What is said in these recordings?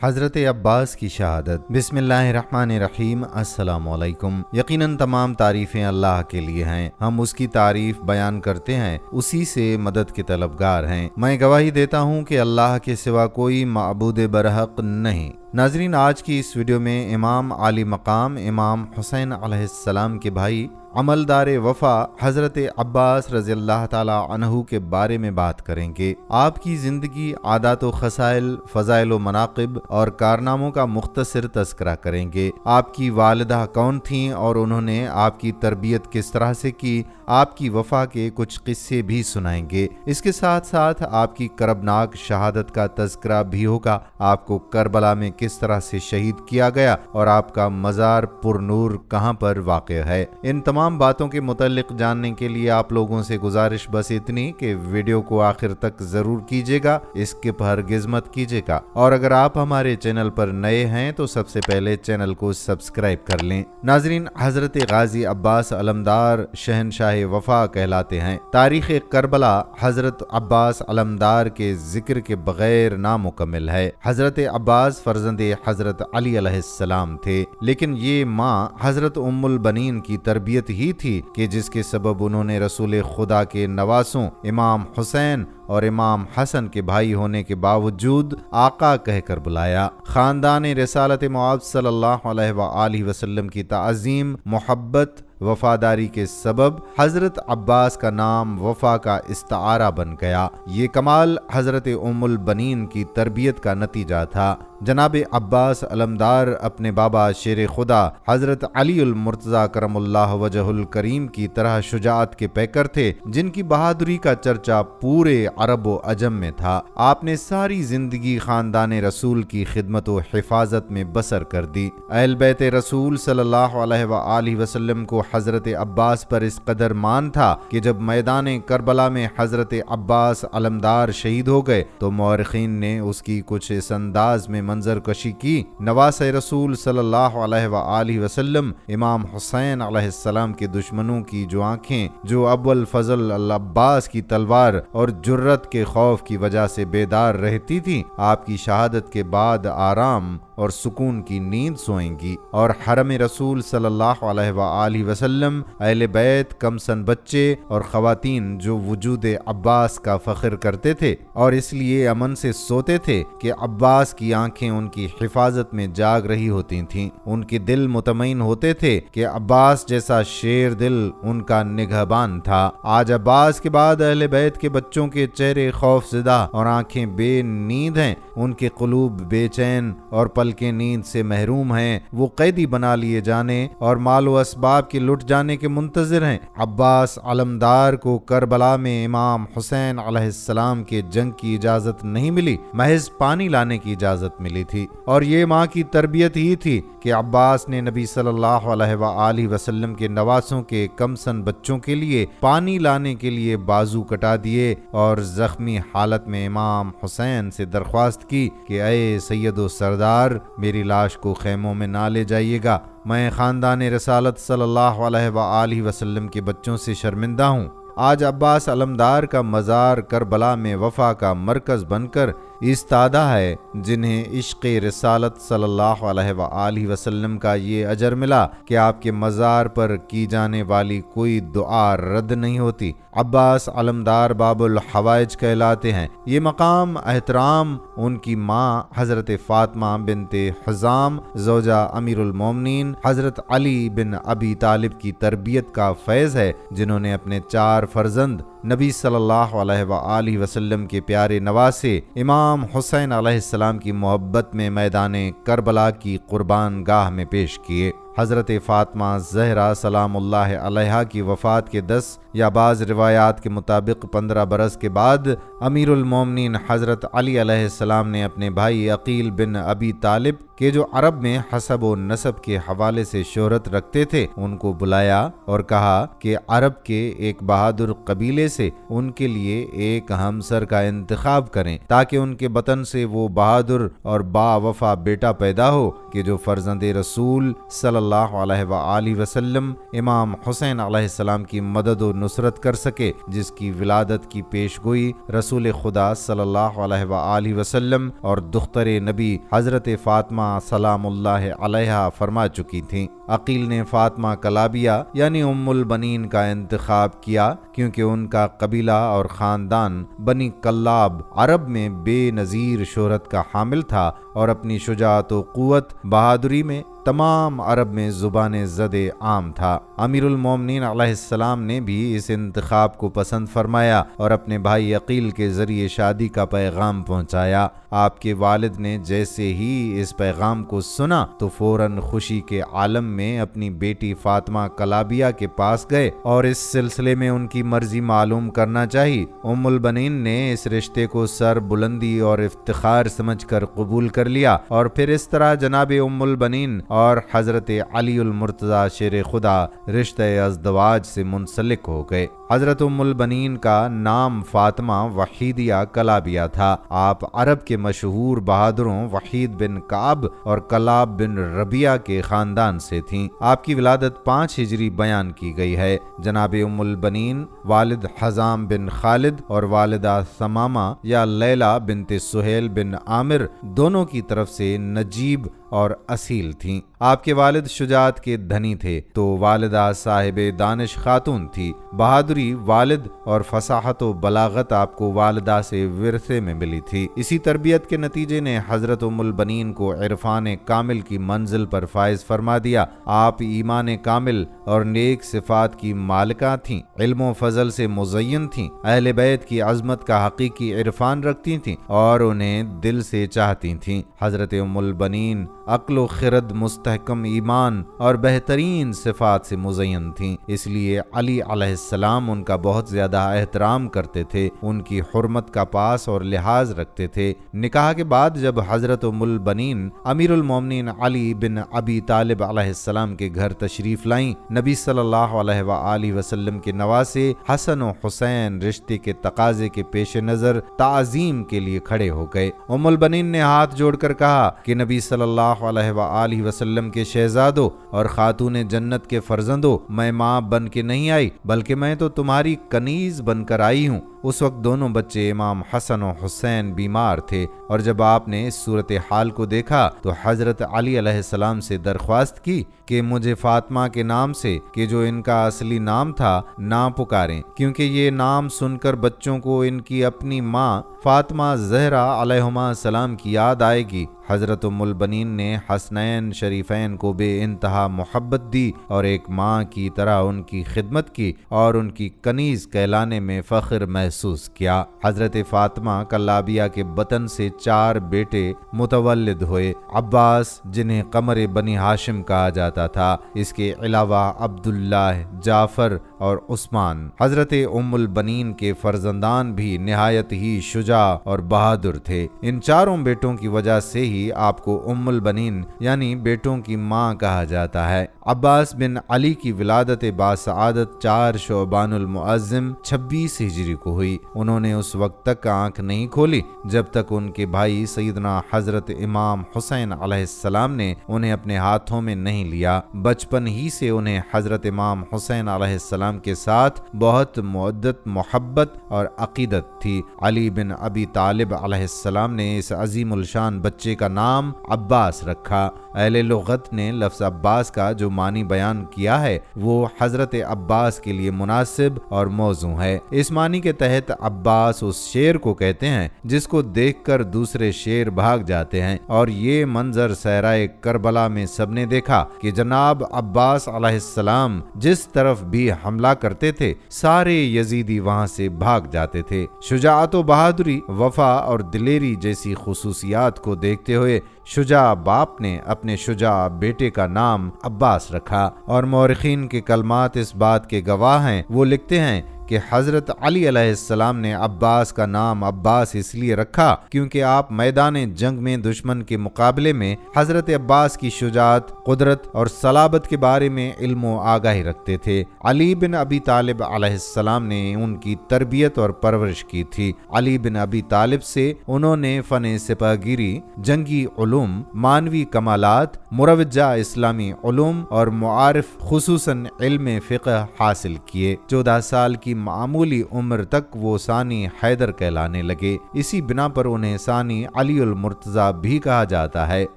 حضرت عباس کی شہادت۔ بسم اللہ الرحمن الرحیم۔ السلام علیکم۔ یقیناً تمام تعریفیں اللہ کے لیے ہیں، ہم اس کی تعریف بیان کرتے ہیں، اسی سے مدد کے طلبگار ہیں۔ میں گواہی دیتا ہوں کہ اللہ کے سوا کوئی معبود برحق نہیں۔ ناظرین، آج کی اس ویڈیو میں امام عالی مقام امام حسین علیہ السلام کے بھائی عملدار وفا حضرت عباس رضی اللہ تعالی عنہ کے بارے میں بات کریں گے۔ آپ کی زندگی، عادات و خصائل، فضائل و مناقب اور کارناموں کا مختصر تذکرہ کریں گے۔ آپ کی والدہ کون تھیں اور انہوں نے آپ کی تربیت کس طرح سے کی، آپ کی وفا کے کچھ قصے بھی سنائیں گے۔ اس کے ساتھ ساتھ آپ کی کربناک شہادت کا تذکرہ بھی ہوگا، آپ کو کربلا میں کس طرح سے شہید کیا گیا اور آپ کا مزار پر نور کہاں پر واقع ہے۔ ان تمام باتوں کے متعلق جاننے کے لیے آپ لوگوں سے گزارش بس اتنی کہ ویڈیو کو آخر تک ضرور کیجیے گا، اسکپ ہرگز مت کیجیے گا، اور اگر آپ ہمارے چینل پر نئے ہیں تو سب سے پہلے چینل کو سبسکرائب کر لیں۔ ناظرین، حضرت غازی عباس علمدار شہنشاہ وفا کہلاتے ہیں۔ تاریخ کربلا حضرت عباس علمدار کے ذکر کے بغیر نامکمل ہے۔ حضرت عباس فرزند حضرت علی علیہ السلام تھے، لیکن یہ ماں حضرت ام البنین کی تربیت ہی تھی کہ جس کے سبب انہوں نے رسول خدا کے نواسوں امام حسین اور امام حسن کے بھائی ہونے کے باوجود آقا کہہ کر بلایا۔ خاندان رسالت معاذ صلی اللہ علیہ وآلہ وسلم کی تعظیم، محبت، وفاداری کے سبب حضرت عباس کا نام وفا کا استعارہ بن گیا۔ یہ کمال حضرت ام البنین کی تربیت کا نتیجہ تھا۔ جناب عباس علمدار اپنے بابا شیر خدا حضرت علی المرتضی کرم اللہ وجہ الکریم کی طرح شجاعت کے پیکر تھے، جن کی بہادری کا چرچا پورے عرب و عجم میں تھا۔ آپ نے ساری زندگی خاندان رسول کی خدمت و حفاظت میں بسر کر دی۔ اہل بیت رسول صلی اللہ علیہ وآلہ وسلم کو حضرت عباس پر اس قدر مان تھا کہ جب میدان کربلا میں حضرت عباس علمدار شہید ہو گئے تو مورخین نے اس کی کچھ اس انداز میں منظر کشی کی۔ نواس رسول صلی اللہ علیہ وآلہ وسلم امام حسین علیہ السلام کے دشمنوں کی جو آنکھیں، جو ابو الفضل العباس کی تلوار اور جرت کے خوف کی وجہ سے بیدار رہتی تھی، آپ کی شہادت کے بعد آرام اور سکون کی نیند سوئیں گی، اور حرم رسول صلی اللہ علیہ وآلہ وسلم، اہل بیت، کم سن بچے اور خواتین جو وجود عباس کا فخر کرتے تھے اور اس لیے امن سے سوتے تھے کہ عباس کی آنکھیں ان کی حفاظت میں جاگ رہی ہوتی تھیں، ان کے دل مطمئن ہوتے تھے کہ عباس جیسا شیر دل ان کا نگہبان تھا۔ آج عباس کے بعد اہل بیت کے بچوں کے چہرے خوف زدہ اور آنکھیں بے نیند ہیں، ان کے قلوب بے چین اور پلکیں نیند سے محروم ہیں، وہ قیدی بنا لیے جانے اور مال و اسباب کے لٹ جانے کے منتظر ہیں۔ عباس علمدار کو کربلا میں امام حسین علیہ السلام کے جنگ کی اجازت نہیں ملی، محض پانی لانے کی اجازت ملی تھی، اور یہ ماں کی تربیت ہی تھی کہ عباس نے نبی صلی اللہ علیہ وآلہ وسلم کے نواسوں کے کم سن بچوں کے لیے پانی لانے کے لیے بازو کٹا دیے اور زخمی حالت میں امام حسین سے درخواست کی کہ اے سید و سردار، میری لاش کو خیموں میں نہ لے جائیے گا، میں خاندان رسالت صلی اللہ علیہ وآلہ وسلم کے بچوں سے شرمندہ ہوں۔ آج عباس علمدار کا مزار کربلا میں وفا کا مرکز بن کر ایستادہ ہے، جنہیں عشق رسالت صلی اللہ علیہ وآلہ وسلم کا یہ اجر ملا کہ آپ کے مزار پر کی جانے والی کوئی دعا رد نہیں ہوتی۔ عباس علمدار باب الحوائج کہلاتے ہیں۔ یہ مقام احترام ان کی ماں حضرت فاطمہ بنت حزام زوجہ امیر المومنین حضرت علی بن ابی طالب کی تربیت کا فیض ہے، جنہوں نے اپنے 4 فرزند نبی صلی اللہ علیہ وآلہ وسلم کے پیارے نواسے امام حسین علیہ السلام کی محبت میں میدان کربلا کی قربان گاہ میں پیش کیے۔ حضرت فاطمہ زہرا سلام اللہ علیہا کی وفات کے 10 یا بعض روایات کے مطابق 15 برس کے بعد امیر المومنین حضرت علی علیہ السلام نے اپنے بھائی عقیل بن ابی طالب کہ جو عرب میں حسب و نسب کے حوالے سے شہرت رکھتے تھے ان کو بلایا اور کہا کہ عرب کے ایک بہادر قبیلے سے ان کے لیے ایک ہمسر کا انتخاب کریں تاکہ ان کے بطن سے وہ بہادر اور با وفا بیٹا پیدا ہو کہ جو فرزند رسول صلی اللہ علیہ وآلہ وسلم امام حسین علیہ السلام کی مدد و نصرت کر سکے، جس کی ولادت کی پیشگوئی رسول خدا صلی اللہ علیہ وآلہ وسلم اور دختر نبی حضرت فاطمہ سلام اللہ علیہا فرما چکی تھیں۔ عقیل نے فاطمہ کلابیہ یعنی ام البنین کا انتخاب کیا کیونکہ ان کا قبیلہ اور خاندان بنی کلاب عرب میں بے نظیر شہرت کا حامل تھا اور اپنی شجاعت و قوت بہادری میں تمام عرب میں زبان زد عام تھا۔ امیر المومنین علیہ السلام نے بھی اس انتخاب کو پسند فرمایا اور اپنے بھائی عقیل کے ذریعے شادی کا پیغام پہنچایا۔ آپ کے والد نے جیسے ہی اس پیغام کو سنا تو فوراً خوشی کے عالم میں اپنی بیٹی فاطمہ کلابیہ کے پاس گئے اور اس سلسلے میں ان کی مرضی معلوم کرنا چاہی۔ ام البنین نے اس رشتے کو سر بلندی اور افتخار سمجھ کر قبول کر لیا اور پھر اس طرح جناب ام البنین اور حضرت علی المرتضی شیر خدا رشتہ ازدواج سے منسلک ہو گئے۔ حضرت ام البنین کا نام فاطمہ وحیدیہ کلابیہ تھا۔ آپ عرب کے مشہور بہادروں وحید بن کعب اور کلاب بن ربیعہ کے خاندان سے تھیں۔ آپ کی ولادت 5 ہجری بیان کی گئی ہے۔ جناب ام البنین والد حزام بن خالد اور والدہ ثمامہ یا لیلہ بنت سہیل بن عامر دونوں کی طرف سے نجیب اور اصیل تھیں۔ آپ کے والد شجاعت کے دھنی تھے تو والدہ صاحب دانش خاتون تھی۔ بہادری والد اور فصاحت و بلاغت آپ کو والدہ سے ورثے میں ملی تھی۔ اسی تربیت کے نتیجے نے حضرت ام البنین کو عرفان کامل کی منزل پر فائز فرما دیا۔ آپ ایمان کامل اور نیک صفات کی مالکہ تھیں، علم و فضل سے مزین تھیں، اہل بیت کی عظمت کا حقیقی عرفان رکھتی تھیں اور انہیں دل سے چاہتی تھیں۔ حضرت ام البنین عقل و خرد، مستحکم ایمان اور بہترین صفات سے مزین تھیں، اس لیے علی علیہ السلام ان کا بہت زیادہ احترام کرتے تھے، ان کی حرمت کا پاس اور لحاظ رکھتے تھے۔ نکاح کے بعد جب حضرت ام البنین امیر المومنین علی بن ابی طالب علیہ السلام کے گھر تشریف لائیں، نبی صلی اللہ علیہ وآلہ وسلم کے نواسے حسن و حسین رشتے کے تقاضے کے پیش نظر تعظیم کے لیے کھڑے ہو گئے۔ ام البنین نے ہاتھ جوڑ کر کہا کہ نبی صلی اللہ علیہ وآلہ وسلم کے شہزادوں اور خاتون جنت کے فرزندوں، میں ماں بن کے نہیں آئی بلکہ میں تو تمہاری کنیز بن کر آئی ہوں۔ اس وقت دونوں بچے امام حسن و حسین بیمار تھے اور جب آپ نے اس صورتحال کو دیکھا تو حضرت علی علیہ السلام سے درخواست کی کہ مجھے فاطمہ کے نام سے کہ جو ان کا اصلی نام تھا نہ پکاریں، کیونکہ یہ نام سن کر بچوں کو ان کی اپنی ماں فاطمہ زہرا علیہما السلام کی یاد آئے گی۔ حضرت ام البنین نے حسنین شریفین کو بے انتہا محبت دی اور ایک ماں کی طرح ان کی خدمت کی اور ان کی کنیز کہلانے میں فخر محسوس کیا۔ حضرت فاطمہ کلابیہ کے بطن سے 4 بیٹے متولد ہوئے۔ عباس جنہیں قمر بنی ہاشم کہا جاتا تھا، اس کے علاوہ عبداللہ، جعفر اور عثمان۔ حضرت ام البنین کے فرزندان بھی نہایت ہی شجاع اور بہادر تھے۔ ان 4 بیٹوں کی وجہ سے ہی آپ کو ام البنین یعنی بیٹوں کی ماں کہا جاتا ہے۔ عباس بن علی کی ولادت باسعادت 4 شعبان المعظم 26 ہجری کو ہوئی۔ انہوں نے اس وقت تک آنکھ نہیں کھولی جب تک ان کے بھائی سیدنا حضرت امام حسین علیہ السلام نے انہیں اپنے ہاتھوں میں نہیں لیا۔ بچپن ہی سے انہیں حضرت امام حسین علیہ السلام کے ساتھ بہت مودت، محبت اور عقیدت تھی۔ علی بن ابی طالب علیہ السلام نے اس عظیم الشان بچے کا نام عباس رکھا۔ اہل لغت نے لفظ عباس کا جو معنی بیان کیا ہے وہ حضرت عباس کے لیے مناسب اور موزوں ہے۔ اس معنی کے تحت عباس اس شیر کو کہتے ہیں جس کو دیکھ کر دوسرے شیر بھاگ جاتے ہیں، اور یہ منظر صحرائے کربلا میں سب نے دیکھا کہ جناب عباس علیہ السلام جس طرف بھی حملہ کرتے تھے سارے یزیدی وہاں سے بھاگ جاتے تھے۔ شجاعت و بہادری، وفا اور دلیری جیسی خصوصیات کو دیکھتے ہوئے شجاع باپ نے اپنے شجاع بیٹے کا نام عباس رکھا، اور مورخین کے کلمات اس بات کے گواہ ہیں۔ وہ لکھتے ہیں کہ حضرت علی علیہ السلام نے عباس کا نام عباس اس لیے رکھا کیونکہ آپ میدان جنگ میں دشمن کے مقابلے میں حضرت عباس کی شجاعت، قدرت اور صلابت کے بارے میں علم و آگاہی رکھتے تھے۔ علی بن ابی طالب علیہ السلام نے ان کی تربیت اور پرورش کی تھی۔ علی بن ابی طالب سے انہوں نے فن سپاہ گیری، جنگی علوم، معنوی کمالات، مروجہ اسلامی علوم اور معارف خصوصاً علم فقہ حاصل کیے۔ 14 سال کی معمولی عمر تک وہ ثانی حیدر کہلانے لگے۔ اسی بنا پر انہیں ثانی علی المرتضیٰ بھی کہا جاتا ہے۔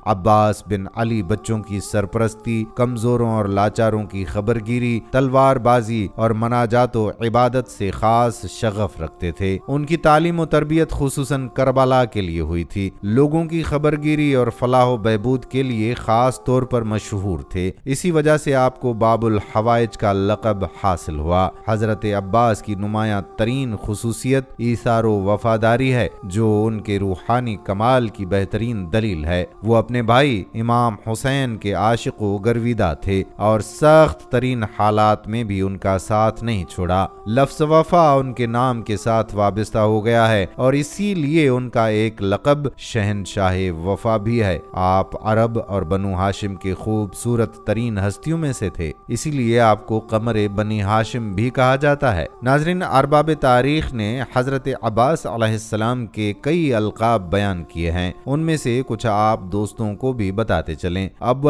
عباس بن علی بچوں کی سرپرستی، کمزوروں اور لاچاروں کی خبرگیری، تلوار بازی اور مناجات و عبادت سے خاص شغف رکھتے تھے۔ ان کی تعلیم و تربیت خصوصاً کربلا کے لیے ہوئی تھی۔ لوگوں کی خبرگیری اور فلاح و بہبود کے لیے خاص طور پر مشہور تھے۔ اسی وجہ سے آپ کو باب الحوائج کا لقب حاصل ہوا۔ حضرت عباس کی نمایاں ترین خصوصیت ایثار و وفاداری ہے جو ان کے روحانی کمال کی بہترین دلیل ہے۔ وہ اپنے بھائی امام حسین کے عاشق و گرویدہ تھے اور سخت ترین حالات میں بھی ان کا ساتھ نہیں چھوڑا۔ لفظ وفا ان کے نام کے ساتھ وابستہ ہو گیا ہے اور اسی لیے ان کا ایک لقب شہنشاہ وفا بھی ہے۔ آپ عرب اور بنو ہاشم کے خوبصورت ترین ہستیوں میں سے تھے، اسی لیے آپ کو قمر بنی ہاشم بھی کہا جاتا ہے۔ ناظرین، ارباب تاریخ نے حضرت عباس علیہ السلام کے کئی القاب بیان کیے ہیں، ان میں سے کچھ آپ دوستوں کو بھی بتاتے چلیں۔ ابو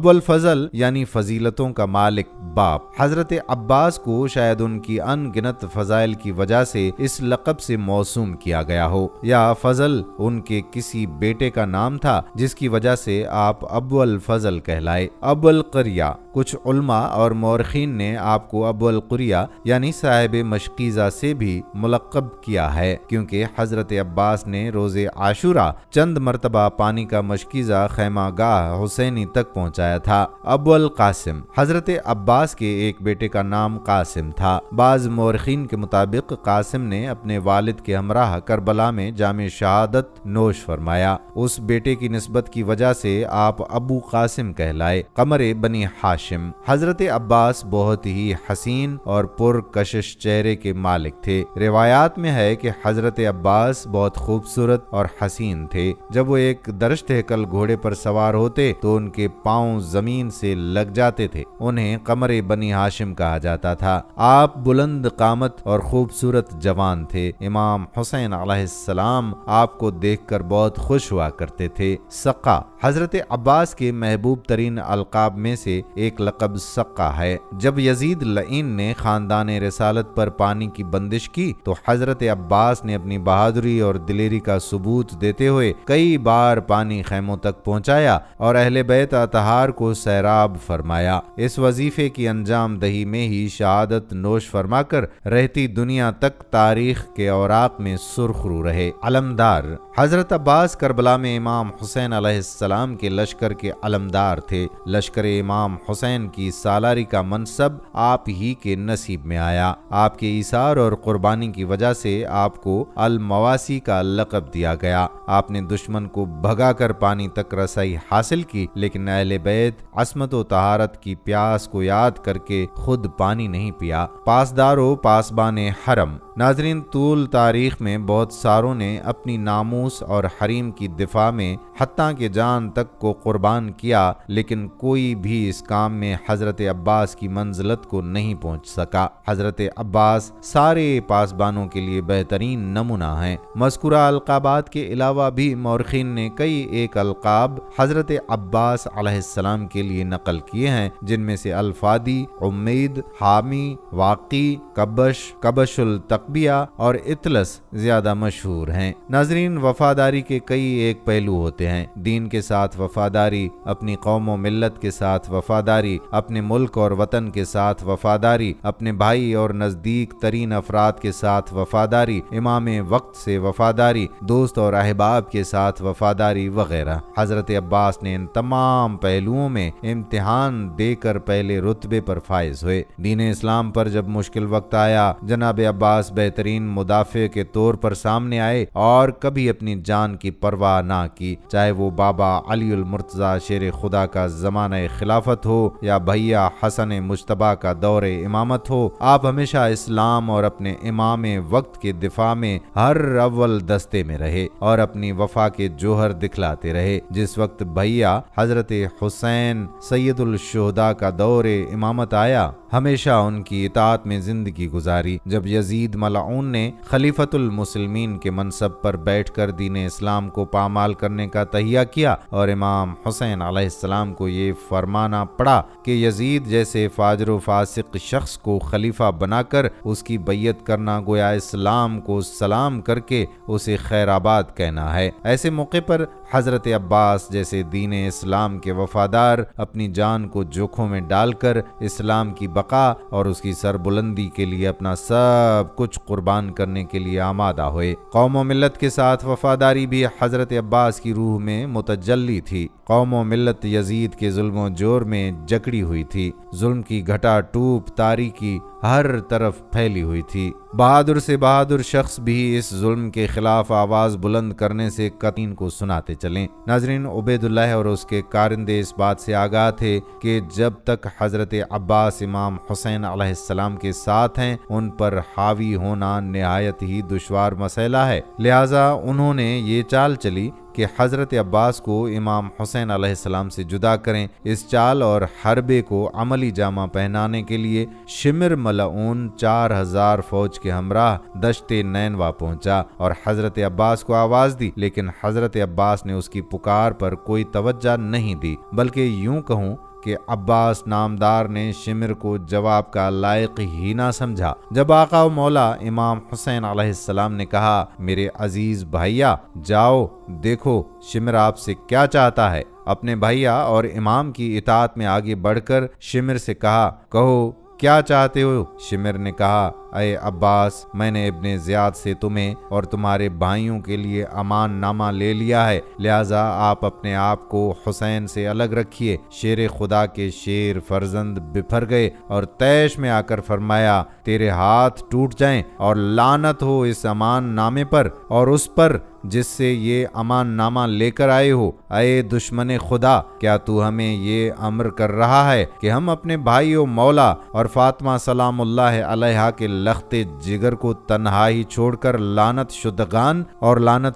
الفضل یعنی فضیلتوں کا مالک باپ۔ حضرت عباس کو شاید ان کی ان گنت فضائل کی وجہ سے اس لقب سے موسوم کیا گیا ہو، یا فضل ان کے کسی بیٹے کا نام تھا جس کی وجہ سے آپ ابو الفضل کہلائے۔ ابو القریہ، کچھ علماء اور مورخین نے آپ کو ابو القریہ یعنی صاحب مشکیزہ سے بھی ملقب کیا ہے کیونکہ حضرت عباس نے روز عاشورہ چند مرتبہ پانی کا مشکیزہ خیمہ گاہ حسینی تک پہنچایا تھا۔ ابو القاسم، حضرت عباس کے ایک بیٹے کا نام قاسم تھا۔ بعض مورخین کے مطابق قاسم نے اپنے والد کے ہمراہ کربلا میں جام شہادت نوش فرمایا۔ اس بیٹے کی نسبت کی وجہ سے آپ ابو قاسم کہلائے۔ قمر بنی ہاشم، حضرت عباس بہت ہی حسین اور پرکشش چہرے کے مالک تھے۔ روایات میں ہے کہ حضرت عباس بہت خوبصورت اور حسین تھے۔ جب وہ ایک درشت ہیکل گھوڑے پر سوار ہوتے تو ان کے پاؤں زمین سے لگ جاتے تھے۔ انہیں قمر بنی ہاشم کہا جاتا تھا۔ آپ بلند قامت اور خوبصورت جوان تھے۔ امام حسین علیہ السلام آپ کو دیکھ کر بہت خوش ہوا کرتے تھے۔ سقا، حضرت عباس کے محبوب ترین القاب میں سے ایک لقب سقا ہے۔ جب یزید لعین نے خاندان رسالت پر پانی کی بندش کی تو حضرت عباس نے اپنی بہادری اور دلیری کا ثبوت دیتے ہوئے کئی بار پانی خیموں تک پہنچایا اور اہل بیت اطہار کو سیراب فرمایا۔ اس وظیفے کی انجام دہی میں ہی شہادت نوش فرما کر رہتی دنیا تک تاریخ کے اوراق میں سرخرو رہے۔ علمدار، حضرت عباس کربلا میں امام حسین علیہ السلام کے لشکر کے علمدار تھے۔ لشکر امام حسین کی سالاری کا منصب آپ ہی کے نصیب میں آیا۔ آپ کے ایثار اور قربانی کی وجہ سے آپ کو المواسی کا لقب دیا گیا۔ آپ نے دشمن کو بھگا کر پانی تک رسائی حاصل کی، لیکن اہل بیت عصمت و طہارت کی پیاس کو یاد کر کے خود پانی نہیں پیا۔ پاسدار و پاسبان حرم، ناظرین، طول تاریخ میں بہت ساروں نے اپنی ناموس اور حریم کی دفاع میں حتیٰ کہ جان تک کو قربان کیا، لیکن کوئی بھی اس کام میں حضرت عباس کی منزلت کو نہیں پہنچ سکا۔ حضرت عباس سارے پاسبانوں کے لیے بہترین نمونہ ہیں۔ مذکورہ القابات کے علاوہ بھی مورخین نے کئی ایک القاب حضرت عباس علیہ السلام کے لیے نقل کیے ہیں، جن میں سے الفادی، امید، حامی، واقی، کبش التقبیہ اور اطلس زیادہ مشہور ہیں۔ ناظرین، وفاداری کے کئی ایک پہلو ہوتے ہیں۔ دین کے ساتھ وفاداری، اپنی قوم و ملت کے ساتھ وفاداری، اپنے ملک اور وطن کے ساتھ وفاداری، اپنے بھائی اور نزدیک ترین افراد کے ساتھ وفاداری، امام وقت سے وفاداری، دوست اور احباب کے ساتھ وفاداری وغیرہ۔ حضرت عباس نے ان تمام پہلوؤں میں امتحان دے کر پہلے رتبے پر فائز ہوئے۔ دین اسلام پر جب مشکل وقت آیا، جناب عباس بہترین مدافع کے طور پر سامنے آئے اور کبھی اپنی جان کی پرواہ نہ کی، چاہے وہ بابا علی المرتضیٰ شیر خدا کا زمانہ خلافت ہو یا بھیا حسن مجتبیٰ کا دور امامت ہو۔ آپ ہمیشہ اسلام اور اپنے امام وقت کے دفاع میں ہر اول دستے میں رہے اور اپنی وفا کے جوہر دکھلاتے رہے۔ جس وقت بھیا حضرت حسین سید الشہداء کا دور امامت آیا، ہمیشہ ان کی اطاعت میں زندگی گزاری۔ جب یزید ملعون نے خلیفۃ المسلمین کے منصب پر بیٹھ کر دین اسلام کو پامال کرنے کا تہیہ کیا اور امام حسین علیہ السلام کو یہ فرمانا پڑا کہ یزید جیسے فاجر و فاسق شخص کو خلیفہ بنا کر اس کی بیعت کرنا گویا اسلام کو سلام کر کے اسے خیر آباد کہنا ہے، ایسے موقع پر حضرت عباس جیسے دین اسلام کے وفادار اپنی جان کو جوکھوں میں ڈال کر اسلام کی بقا اور اس کی سربلندی کے لیے اپنا سب کچھ قربان کرنے کے لیے آمادہ ہوئے۔ قوم و ملت کے ساتھ وفاداری بھی حضرت عباس کی روح میں متجلی تھی۔ قوم و ملت یزید کے ظلم و جور میں جکڑی ہوئی تھی، ظلم کی گھٹا ٹوپ تاریکی ہر طرف پھیلی ہوئی تھی۔ بہادر سے بہادر شخص بھی اس ظلم کے خلاف آواز بلند کرنے سے قطین کو سناتے چلیں۔ ناظرین، عبید اللہ اور اس کے کارندے اس بات سے آگاہ تھے کہ جب تک حضرت عباس امام حسین علیہ السلام کے ساتھ ہیں ان پر حاوی ہونا نہایت ہی دشوار مسئلہ ہے، لہٰذا انہوں نے یہ چال چلی کہ حضرت عباس کو امام حسین علیہ السلام سے جدا کریں۔ اس چال اور حربے کو عملی جامہ پہنانے کے لیے شمر ملعون 4000 فوج کے ہمراہ دشت نینوا پہنچا اور حضرت عباس کو آواز دی، لیکن حضرت عباس نے اس کی پکار پر کوئی توجہ نہیں دی، بلکہ یوں کہوں کہ عباس نامدار نے شمر کو جواب کا لائق ہی نہ سمجھا۔ جب آقا و مولا امام حسین علیہ السلام نے کہا، میرے عزیز بھائیا جاؤ دیکھو شمر آپ سے کیا چاہتا ہے، اپنے بھائیا اور امام کی اطاعت میں آگے بڑھ کر شمر سے کہا، کہو کیا چاہتے ہو؟ شمر نے کہا، اے عباس، میں نے ابن زیاد سے تمہیں اور تمہارے بھائیوں کے لیے امان نامہ لے لیا ہے، لہٰذا آپ اپنے آپ کو حسین سے الگ رکھیے۔ شیر خدا کے شیر فرزند بپھر گئے اور طیش میں آ کر فرمایا، تیرے ہاتھ ٹوٹ جائیں اور لعنت ہو اس امان نامے پر اور اس پر جس سے یہ امان نامہ لے کر آئے ہو۔ اے دشمن خدا، کیا تو ہمیں یہ امر کر رہا ہے کہ ہم اپنے بھائیوں مولا اور فاطمہ سلام اللہ علیہا کے لخت جگر کو تنہا ہی چھوڑ کر لعنت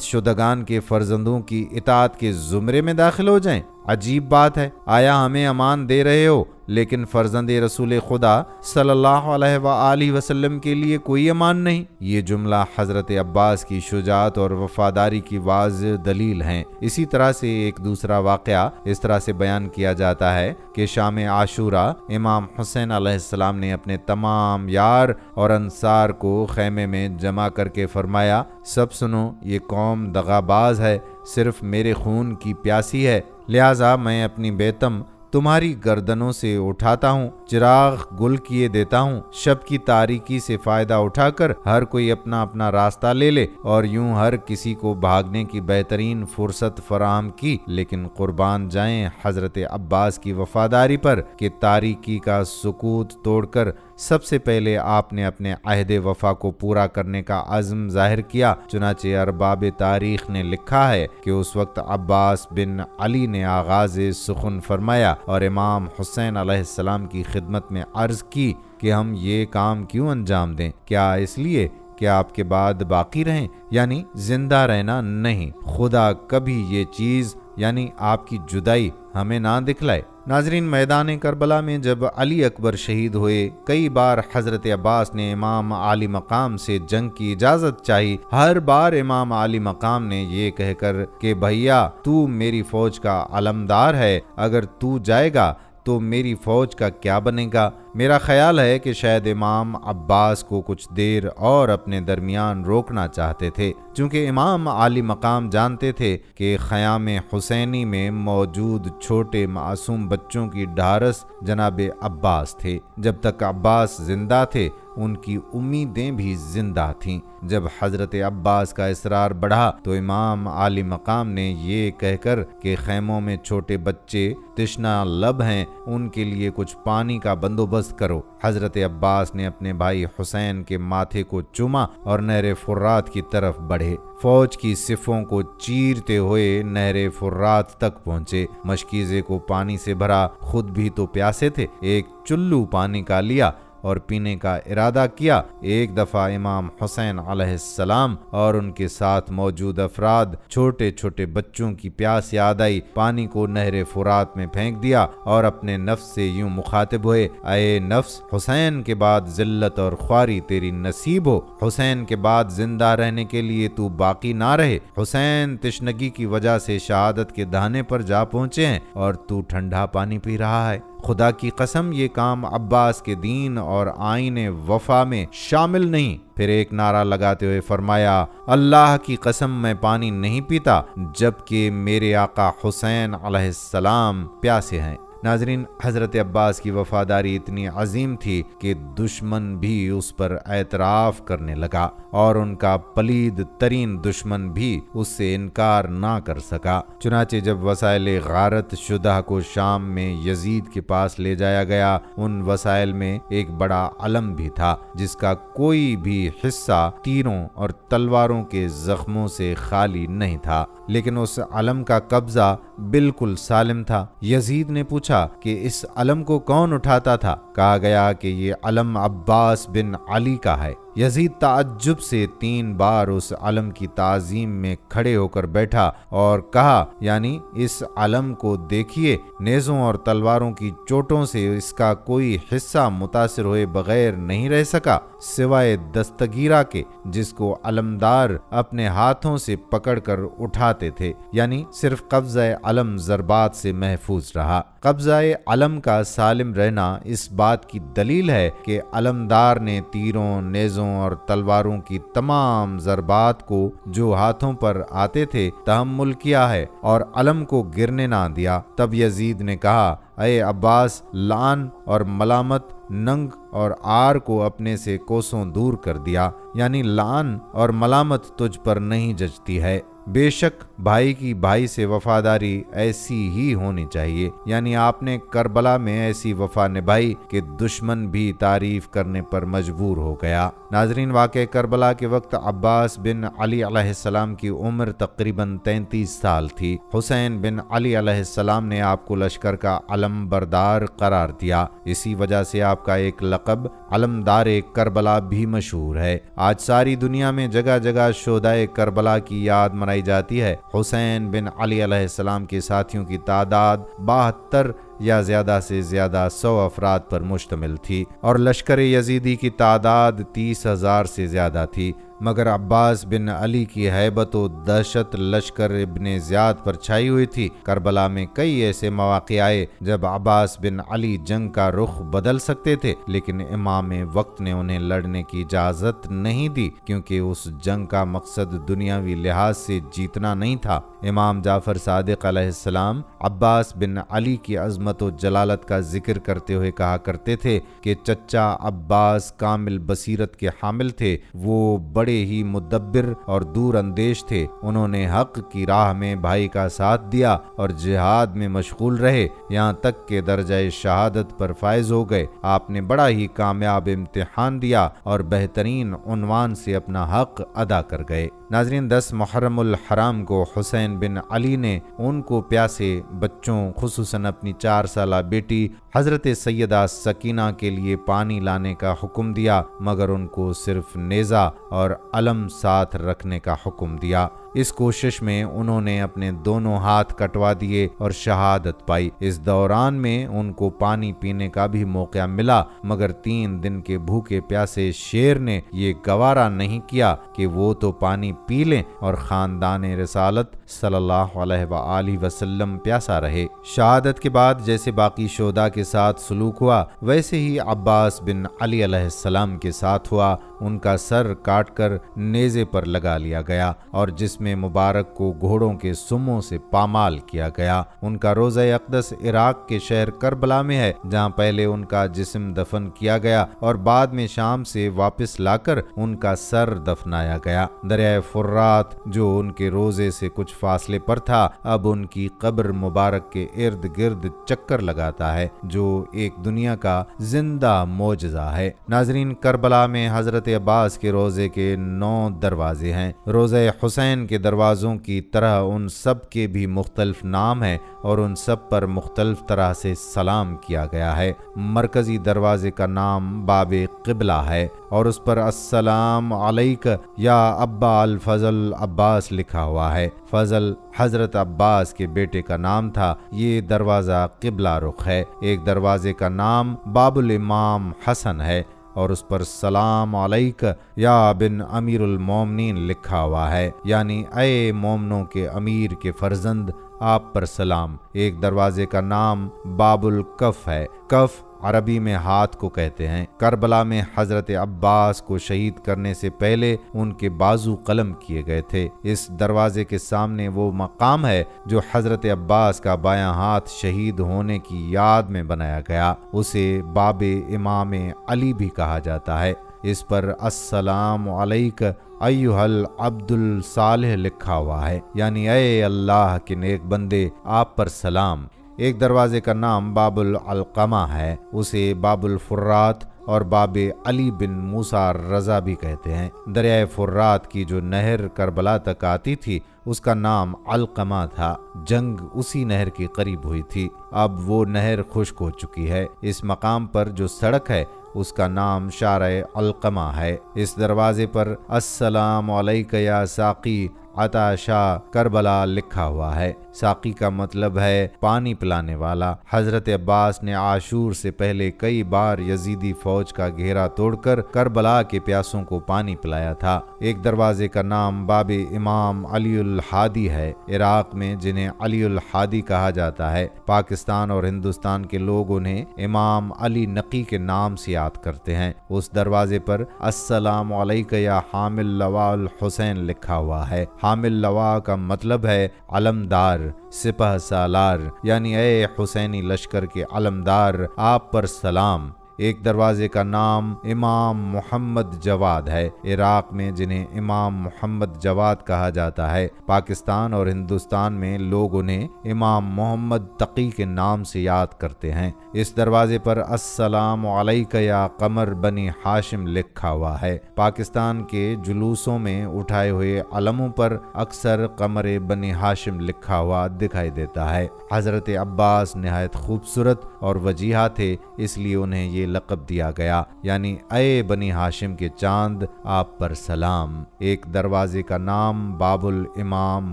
شدگان کے فرزندوں کی اطاعت کے زمرے میں داخل ہو جائیں؟ عجیب بات ہے، آیا ہمیں امان دے رہے ہو لیکن فرزند رسول خدا صلی اللہ علیہ وآلہ وسلم کے لیے کوئی امان نہیں؟ یہ جملہ حضرت عباس کی شجاعت اور وفاداری کی واضح دلیل ہیں۔ اسی طرح سے ایک دوسرا واقعہ اس طرح سے بیان کیا جاتا ہے کہ شام عاشوراء امام حسین علیہ السلام نے اپنے تمام یار اور انصار کو خیمے میں جمع کر کے فرمایا، سب سنو، یہ قوم دغاباز ہے، صرف میرے خون کی پیاسی ہے، لہٰذا میں اپنی بیتم تمہاری گردنوں سے اٹھاتا ہوں، چراغ گل کیے دیتا ہوں، شب کی تاریکی سے فائدہ اٹھا کر ہر کوئی اپنا اپنا راستہ لے لے، اور یوں ہر کسی کو بھاگنے کی بہترین فرصت فراہم کی۔ لیکن قربان جائیں حضرت عباس کی وفاداری پر کہ تاریکی کا سکوت توڑ کر سب سے پہلے آپ نے اپنے عہد وفا کو پورا کرنے کا عزم ظاہر کیا۔ چنانچہ ارباب تاریخ نے لکھا ہے کہ اس وقت عباس بن علی نے آغاز سخن فرمایا اور امام حسین علیہ السلام کی خدمت میں عرض کی کہ ہم یہ کام کیوں انجام دیں؟ کیا اس لیے کہ آپ کے بعد باقی رہیں، یعنی زندہ رہنا نہیں؟ خدا کبھی یہ چیز یعنی آپ کی جدائی ہمیں نہ دکھلائے۔ ناظرین، میدان کربلا میں جب علی اکبر شہید ہوئے، کئی بار حضرت عباس نے امام عالی مقام سے جنگ کی اجازت چاہی۔ ہر بار امام عالی مقام نے یہ کہہ کر کہ بھیا تو میری فوج کا علمدار ہے، اگر تو جائے گا تو میری فوج کا کیا بنے گا؟ میرا خیال ہے کہ شاید امام عباس کو کچھ دیر اور اپنے درمیان روکنا چاہتے تھے، چونکہ امام عالی مقام جانتے تھے کہ خیام حسینی میں موجود چھوٹے معصوم بچوں کی ڈھارس جناب عباس تھے۔ جب تک عباس زندہ تھے ان کی امیدیں بھی زندہ تھیں۔ جب حضرت عباس کا اصرار بڑھا تو امام عالی مقام نے یہ کہہ کر کہ خیموں میں چھوٹے بچے تشنا لب ہیں، ان کے لیے کچھ پانی کا بندوبست کرو۔ حضرت عباس نے اپنے بھائی حسین کے ماتھے کو چوما اور نہر فرات کی طرف بڑھے۔ فوج کی صفوں کو چیرتے ہوئے نہر فرات تک پہنچے، مشکیزے کو پانی سے بھرا، خود بھی تو پیاسے تھے، ایک چلو پانی کا لیا اور پینے کا ارادہ کیا۔ ایک دفعہ امام حسین علیہ السلام اور ان کے ساتھ موجود افراد چھوٹے چھوٹے بچوں کی پیاس یاد آئی، پانی کو نہر فرات میں پھینک دیا اور اپنے نفس سے یوں مخاطب ہوئے، اے نفس، حسین کے بعد ذلت اور خواری تیری نصیب ہو، حسین کے بعد زندہ رہنے کے لیے تو باقی نہ رہے، حسین تشنگی کی وجہ سے شہادت کے دہانے پر جا پہنچے ہیں اور تو ٹھنڈا پانی پی رہا ہے۔ خدا کی قسم یہ کام عباس کے دین اور آئین وفا میں شامل نہیں۔ پھر ایک نعرہ لگاتے ہوئے فرمایا، اللہ کی قسم میں پانی نہیں پیتا جبکہ میرے آقا حسین علیہ السلام پیاسے ہیں۔ ناظرین، حضرت عباس کی وفاداری اتنی عظیم تھی کہ دشمن بھی اس پر اعتراف کرنے لگا اور ان کا پلید ترین دشمن بھی اس سے انکار نہ کر سکا۔ چنانچہ جب وسائل غارت شدہ کو شام میں یزید کے پاس لے جایا گیا، ان وسائل میں ایک بڑا علم بھی تھا جس کا کوئی بھی حصہ تیروں اور تلواروں کے زخموں سے خالی نہیں تھا، لیکن اس علم کا قبضہ بالکل سالم تھا۔ یزید نے پوچھا کہ اس علم کو کون اٹھاتا تھا؟ کہا گیا کہ یہ علم عباس بن علی کا ہے۔ یزید تعجب سے 3 بار اس علم کی تعظیم میں کھڑے ہو کر بیٹھا اور کہا، یعنی اس علم کو دیکھیے، نیزوں اور تلواروں کی چوٹوں سے اس کا کوئی حصہ متاثر ہوئے بغیر نہیں رہ سکا سوائے دستگیرہ کے، جس کو علمدار اپنے ہاتھوں سے پکڑ کر اٹھاتے تھے، یعنی صرف قبضہ علم ضربات سے محفوظ رہا۔ قبضہ علم کا سالم رہنا اس بات کی دلیل ہے کہ علمدار نے تیروں، نیزوں اور تلواروں کی تمام ضربات کو جو ہاتھوں پر آتے تھے تحمل کیا ہے اور علم کو گرنے نہ دیا۔ تب یزید نے کہا، اے عباس، لعن اور ملامت، ننگ اور عار کو اپنے سے کوسوں دور کر دیا، یعنی لعن اور ملامت تجھ پر نہیں جچتی ہے۔ بے شک بھائی کی بھائی سے وفاداری ایسی ہی ہونی چاہیے، یعنی آپ نے کربلا میں ایسی وفا نبھائی کہ دشمن بھی تعریف کرنے پر مجبور ہو گیا۔ ناظرین، واقع کربلا کے وقت عباس بن علی علیہ السلام کی عمر تقریباً 33 سال تھی۔ حسین بن علی علیہ السلام نے آپ کو لشکر کا علم بردار قرار دیا، اسی وجہ سے آپ کا ایک لقب علمدار کربلا بھی مشہور ہے۔ آج ساری دنیا میں جگہ جگہ شہدائے کربلا کی یاد منائی جاتی ہے۔ حسین بن علی علیہ السلام کے ساتھیوں کی تعداد 72 یا زیادہ سے زیادہ 100 افراد پر مشتمل تھی اور لشکر یزیدی کی تعداد 30,000 سے زیادہ تھی، مگر عباس بن علی کی ہیبت و دہشت لشکر ابن زیاد پر چھائی ہوئی تھی۔ کربلا میں کئی ایسے مواقع آئے جب عباس بن علی جنگ کا رخ بدل سکتے تھے، لیکن امام وقت نے انہیں لڑنے کی اجازت نہیں دی، کیونکہ اس جنگ کا مقصد دنیاوی لحاظ سے جیتنا نہیں تھا۔ امام جعفر صادق علیہ السلام عباس بن علی کی عظمت و جلالت کا ذکر کرتے ہوئے کہا کرتے تھے کہ چچا عباس کامل بصیرت کے حامل تھے، وہ بڑے ہی مدبر اور دور اندیش تھے، انہوں نے حق کی راہ میں بھائی کا ساتھ دیا اور جہاد میں مشغول رہے، یہاں تک کہ درجہ شہادت پر فائز ہو گئے۔ آپ نے بڑا ہی کامیاب امتحان دیا اور بہترین عنوان سے اپنا حق ادا کر گئے۔ ناظرین، 10 محرم الحرام کو حسین بن علی نے ان کو پیاسے بچوں، خصوصاً اپنی 4 سالہ بیٹی حضرت سیدہ سکینہ کے لیے پانی لانے کا حکم دیا، مگر ان کو صرف نیزہ اور علم ساتھ رکھنے کا حکم دیا۔ اس کوشش میں انہوں نے اپنے دونوں ہاتھ کٹوا دیے اور شہادت پائی۔ اس دوران میں ان کو پانی پینے کا بھی موقع ملا، مگر 3 دن کے بھوکے پیاسے شیر نے یہ گوارا نہیں کیا کہ وہ تو پانی پی لیں اور خاندان رسالت صلی اللہ علیہ وآلہ وسلم پیاسا رہے۔ شہادت کے بعد جیسے باقی شہداء کے ساتھ سلوک ہوا، ویسے ہی عباس بن علی علیہ السلام کے ساتھ ہوا۔ ان کا سر کاٹ کر نیزے پر لگا لیا گیا اور جسم مبارک کو گھوڑوں کے سموں سے پامال کیا گیا۔ ان کا روضہ اقدس عراق کے شہر کربلا میں ہے، جہاں پہلے ان کا جسم دفن کیا گیا اور بعد میں شام سے واپس لا کر ان کا سر دفنایا گیا۔ دریائے فرات جو ان کے روضے سے کچھ فاصلے پر تھا اب ان کی قبر مبارک کے ارد گرد چکر لگاتا ہے، جو ایک دنیا کا زندہ معجزہ ہے۔ ناظرین، کربلا میں حضرت عباس کے روضے کے 9 دروازے ہیں۔ روضہ حسین کے دروازوں کی طرح ان سب کے بھی مختلف نام ہیں اور ان سب پر مختلف طرح سے سلام کیا گیا ہے۔ مرکزی دروازے کا نام باب قبلہ ہے اور اس پر السلام علیک یا ابا الفضل عباس لکھا ہوا ہے۔ فضل حضرت عباس کے بیٹے کا نام تھا۔ یہ دروازہ قبلہ رخ ہے۔ ایک دروازے کا نام باب الامام حسن ہے اور اس پر سلام علیک یا بن امیر المومنین لکھا ہوا ہے، یعنی اے مومنوں کے امیر کے فرزند، آپ پر سلام۔ ایک دروازے کا نام باب الکف ہے۔ کف عربی میں ہاتھ کو کہتے ہیں۔ کربلا میں حضرت عباس کو شہید کرنے سے پہلے ان کے بازو قلم کیے گئے تھے۔ اس دروازے کے سامنے وہ مقام ہے جو حضرت عباس کا بایاں ہاتھ شہید ہونے کی یاد میں بنایا گیا۔ اسے باب امام علی بھی کہا جاتا ہے۔ اس پر السلام علیک ایھا العبد الصالح لکھا ہوا ہے، یعنی اے اللہ کے نیک بندے، آپ پر سلام۔ ایک دروازے کا نام باب العلقمہ ہے، اسے باب الفرات اور باب علی بن موسیٰ رضا بھی کہتے ہیں۔ دریائے فرات کی جو نہر کربلا تک آتی تھی اس کا نام علقمہ تھا۔ جنگ اسی نہر کے قریب ہوئی تھی۔ اب وہ نہر خشک ہو چکی ہے۔ اس مقام پر جو سڑک ہے اس کا نام شارع علقمہ ہے۔ اس دروازے پر السلام علیک یا ساقی عطا شاہ کربلا لکھا ہوا ہے۔ ساقی کا مطلب ہے پانی پلانے والا۔ حضرت عباس نے عاشور سے پہلے کئی بار یزیدی فوج کا گھیرا توڑ کر کربلا کے پیاسوں کو پانی پلایا تھا۔ ایک دروازے کا نام باب امام علی الحادی ہے۔ عراق میں جنہیں علی الحادی کہا جاتا ہے، پاکستان اور ہندوستان کے لوگ انہیں امام علی نقی کے نام سے یاد کرتے ہیں۔ اس دروازے پر السلام علیک یا حامل لواء الحسین لکھا ہوا ہے۔ حامل لواء کا مطلب ہے علمدار، سپہ سالار، یعنی اے حسینی لشکر کے علمدار، آپ پر سلام۔ ایک دروازے کا نام امام محمد جواد ہے۔ عراق میں جنہیں امام محمد جواد کہا جاتا ہے، پاکستان اور ہندوستان میں لوگ انہیں امام محمد تقی کے نام سے یاد کرتے ہیں۔ اس دروازے پر السلام علیک یا قمر بنی ہاشم لکھا ہوا ہے۔ پاکستان کے جلوسوں میں اٹھائے ہوئے علموں پر اکثر قمر بنی ہاشم لکھا ہوا دکھائی دیتا ہے۔ حضرت عباس نہایت خوبصورت اور وجیحہ تھے، اس لیے انہیں یہ لقب دیا گیا، یعنی اے بنی ہاشم کے چاند، آپ پر سلام۔ ایک دروازے کا نام باب الامام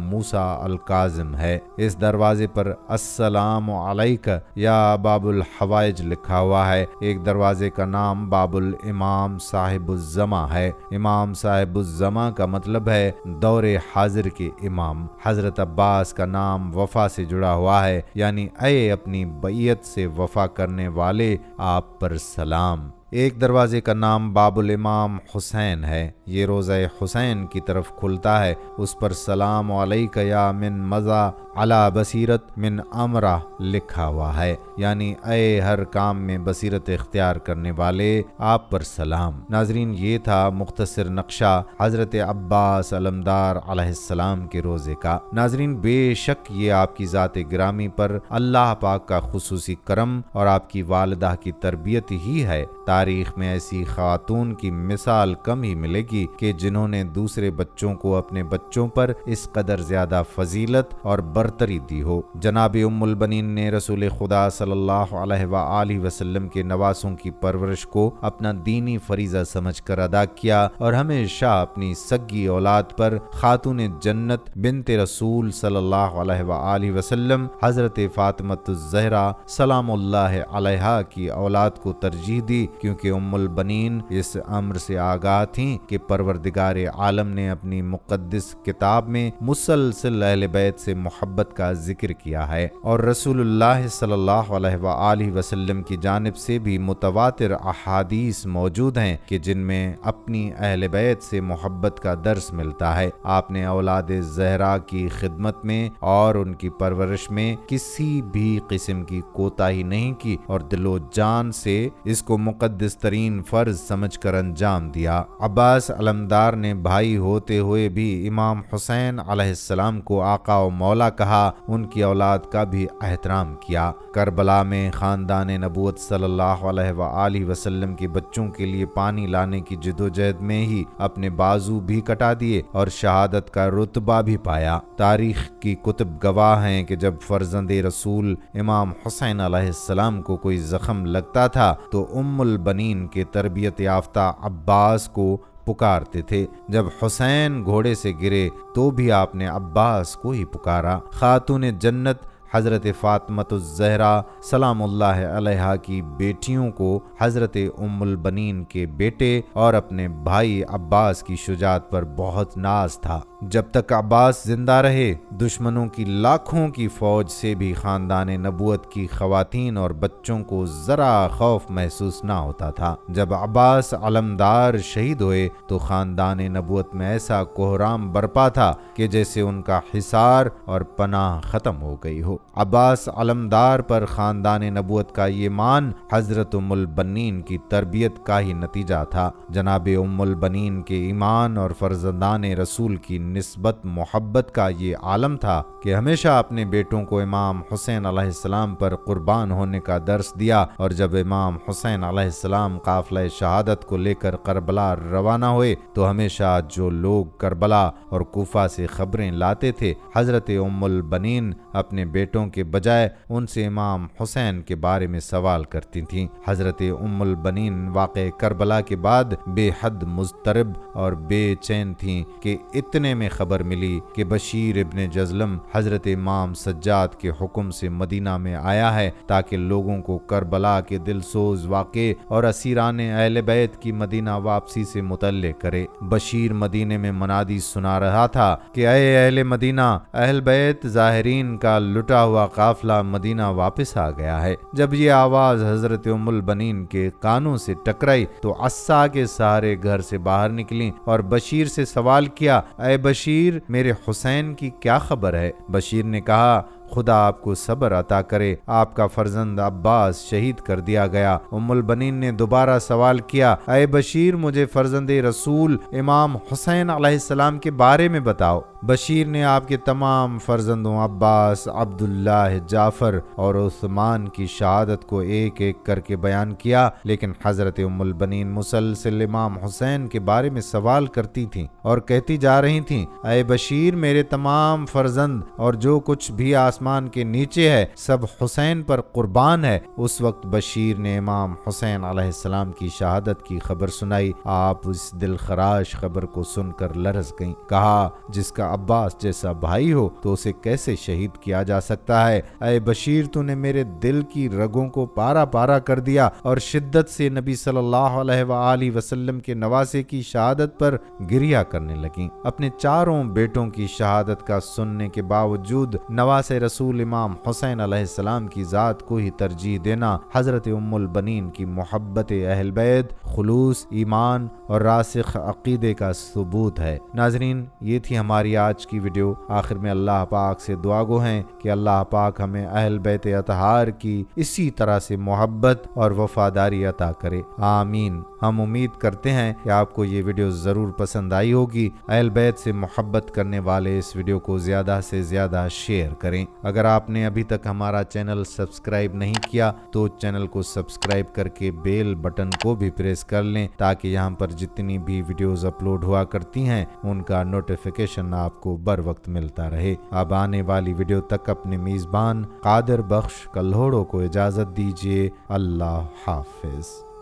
موسیٰ الکاظم ہے۔ اس دروازے پر السلام علیک یا باب الحوائج لکھا ہوا ہے۔ ایک دروازے کا نام باب الامام صاحب الزماں ہے۔ امام صاحب الزماں کا مطلب ہے دور حاضر کے امام۔ حضرت عباس کا نام وفا سے جڑا ہوا ہے، یعنی اے اپنی بیعت سے وفا کرنے والے، آپ پر سلام۔ ایک دروازے کا نام باب الامام حسین ہے۔ یہ روضہ حسین کی طرف کھلتا ہے۔ اس پر سلام علیک یا من مضى علی بصیرت من امرہ لکھا ہوا ہے، یعنی اے ہر کام میں بصیرت اختیار کرنے والے، آپ پر سلام۔ ناظرین، یہ تھا مختصر نقشہ حضرت عباس علمدار علیہ السلام کے روزے کا۔ ناظرین، بے شک یہ آپ کی ذات گرامی پر اللہ پاک کا خصوصی کرم اور آپ کی والدہ کی تربیت ہی ہے۔ تاریخ میں ایسی خاتون کی مثال کم ہی ملے گی کہ جنہوں نے دوسرے بچوں کو اپنے بچوں پر اس قدر زیادہ فضیلت اور برتری دی ہو۔ جناب ام البنین نے رسول خدا صلی اللہ علیہ وآلہ وسلم کے نواسوں کی پرورش کو اپنا دینی فریضہ سمجھ کر ادا کیا اور ہمیشہ اپنی سگی اولاد پر خاتون جنت بنت رسول صلی اللہ علیہ وآلہ وسلم حضرت فاطمہ الزہرا سلام اللہ علیہا کی اولاد کو ترجیح دی، کیونکہ کیونکہ ام البنین اس امر سے آگاہ تھیں کہ پروردگار عالم نے اپنی مقدس کتاب میں مسلسل اہل بیت سے محبت کا ذکر کیا ہے، اور رسول اللہ صلی اللہ علیہ وآلہ وسلم کی جانب سے بھی متواتر احادیث موجود ہیں کہ جن میں اپنی اہل بیت سے محبت کا درس ملتا ہے۔ آپ نے اولاد زہرا کی خدمت میں اور ان کی پرورش میں کسی بھی قسم کی کوتاہی نہیں کی اور دل و جان سے اس کو مقدس ترین فرض سمجھ کر انجام دیا۔ عباس علمدار نے بھائی ہوتے ہوئے بھی امام حسین علیہ السلام کو آقا و مولا کہا، ان کی اولاد کا بھی احترام کیا۔ کربلا میں خاندان نبوت صلی اللہ علیہ وآلہ وسلم کے بچوں کے لیے پانی لانے کی جدوجہد میں ہی اپنے بازو بھی کٹا دیے اور شہادت کا رتبہ بھی پایا۔ تاریخ کی کتب گواہ ہیں کہ جب فرزند رسول امام حسین علیہ السلام کو کوئی زخم لگتا تھا تو ام البنین کے تربیت یافتہ عباس کو پکارتے تھے۔ جب حسین گھوڑے سے گرے تو بھی آپ نے عباس کو ہی پکارا۔ خاتون جنت حضرت فاطمۃ الزہرا سلام اللہ علیہا کی بیٹیوں کو حضرت ام البنین کے بیٹے اور اپنے بھائی عباس کی شجاعت پر بہت ناز تھا۔ جب تک عباس زندہ رہے دشمنوں کی لاکھوں کی فوج سے بھی خاندان نبوت کی خواتین اور بچوں کو ذرا خوف محسوس نہ ہوتا تھا۔ جب عباس علمدار شہید ہوئے تو خاندان نبوت میں ایسا کوہرام برپا تھا کہ جیسے ان کا حصار اور پناہ ختم ہو گئی ہو۔ عباس علمدار پر خاندان نبوت کا یہ مان حضرت ام البنین کی تربیت کا ہی نتیجہ تھا۔ جناب ام البنین کے ایمان اور فرزندان رسول کی نسبت محبت کا یہ عالم تھا کہ ہمیشہ اپنے بیٹوں کو امام حسین علیہ السلام پر قربان ہونے کا درس دیا، اور جب امام حسین علیہ السلام قافلہ شہادت کو لے کر کربلا روانہ ہوئے تو ہمیشہ جو لوگ کربلا اور کوفہ سے خبریں لاتے تھے حضرت ام البنین اپنے بیٹوں کے بجائے ان سے امام حسین کے بارے میں سوال کرتی تھیں۔ حضرت ام البنین واقع کربلا کے بعد بے حد مضطرب اور بے چین تھیں کہ اتنے میں خبر ملی کہ بشیر ابن جزلم حضرت امام سجاد کے حکم سے مدینہ میں آیا ہے تاکہ لوگوں کو کربلا کے دل سوز واقع اور اسیران اہل بیت کی مدینہ واپسی سے مطلع کرے۔ بشیر مدینے میں منادی سنا رہا تھا کہ اے اہل مدینہ، اہل بیت ظاہرین کا لٹا ہوا قافلہ مدینہ واپس آ گیا ہے۔ جب یہ آواز حضرت ام البنین کے کانوں سے ٹکرائی تو عصا کے سہارے گھر سے باہر نکلیں اور بشیر سے سوال کیا، اے بشیر، میرے حسین کی کیا خبر ہے؟ بشیر نے کہا، خدا آپ کو صبر عطا کرے، آپ کا فرزند عباس شہید کر دیا گیا۔ ام البنین نے دوبارہ سوال کیا، اے بشیر، مجھے فرزند رسول امام حسین علیہ السلام کے بارے میں بتاؤ۔ بشیر نے آپ کے تمام فرزندوں عباس، عبداللہ، جعفر اور عثمان کی شہادت کو ایک ایک کر کے بیان کیا، لیکن حضرت ام البنین مسلسل امام حسین کے بارے میں سوال کرتی تھیں اور کہتی جا رہی تھیں، اے بشیر، میرے تمام فرزند اور جو کچھ بھی آسمان کے نیچے ہے سب حسین پر قربان ہے۔ اس وقت بشیر نے امام حسین علیہ السلام کی شہادت کی خبر سنائی۔ آپ اس دل خراش خبر کو سن کر لرز گئیں۔ کہا، جس کا عباس جیسا بھائی ہو تو اسے کیسے شہید کیا جا سکتا ہے؟ اے بشیر، تو نے میرے دل کی رگوں کو پارا پارا کر دیا اور شدت سے نبی صلی اللہ علیہ وآلہ وسلم کے نواسے کی شہادت پر گریہ کرنے لگیں۔ اپنے چاروں بیٹوں کی شہادت کا سننے کے باوجود نواسے رسول امام حسین علیہ السلام کی ذات کو ہی ترجیح دینا حضرت ام البنین کی محبت اہل بیت، خلوص ایمان اور راسخ عقیدے کا ثبوت ہے۔ ناظرین، یہ تھی ہماری آج کی ویڈیو۔ آخر میں اللہ پاک سے دعا گو ہیں کہ اللہ پاک ہمیں اہل بیت اطہار کی اسی طرح سے محبت اور وفاداری عطا کرے، آمین۔ ہم امید کرتے ہیں کہ آپ کو یہ ویڈیو ضرور پسند آئی ہوگی۔ اہل بیت سے محبت کرنے والے اس ویڈیو کو زیادہ سے زیادہ شیئر کریں۔ اگر آپ نے ابھی تک ہمارا چینل سبسکرائب نہیں کیا تو چینل کو سبسکرائب کر کے بیل بٹن کو بھی پریس کر لیں تاکہ یہاں پر جتنی بھی ویڈیوز اپلوڈ ہوا کرتی ہیں ان کا نوٹیفیکیشن آپ کو بر وقت ملتا رہے۔ اب آنے والی ویڈیو تک اپنے میزبان قادر بخش کلہوڑوں کو اجازت دیجیے۔ اللہ حافظ۔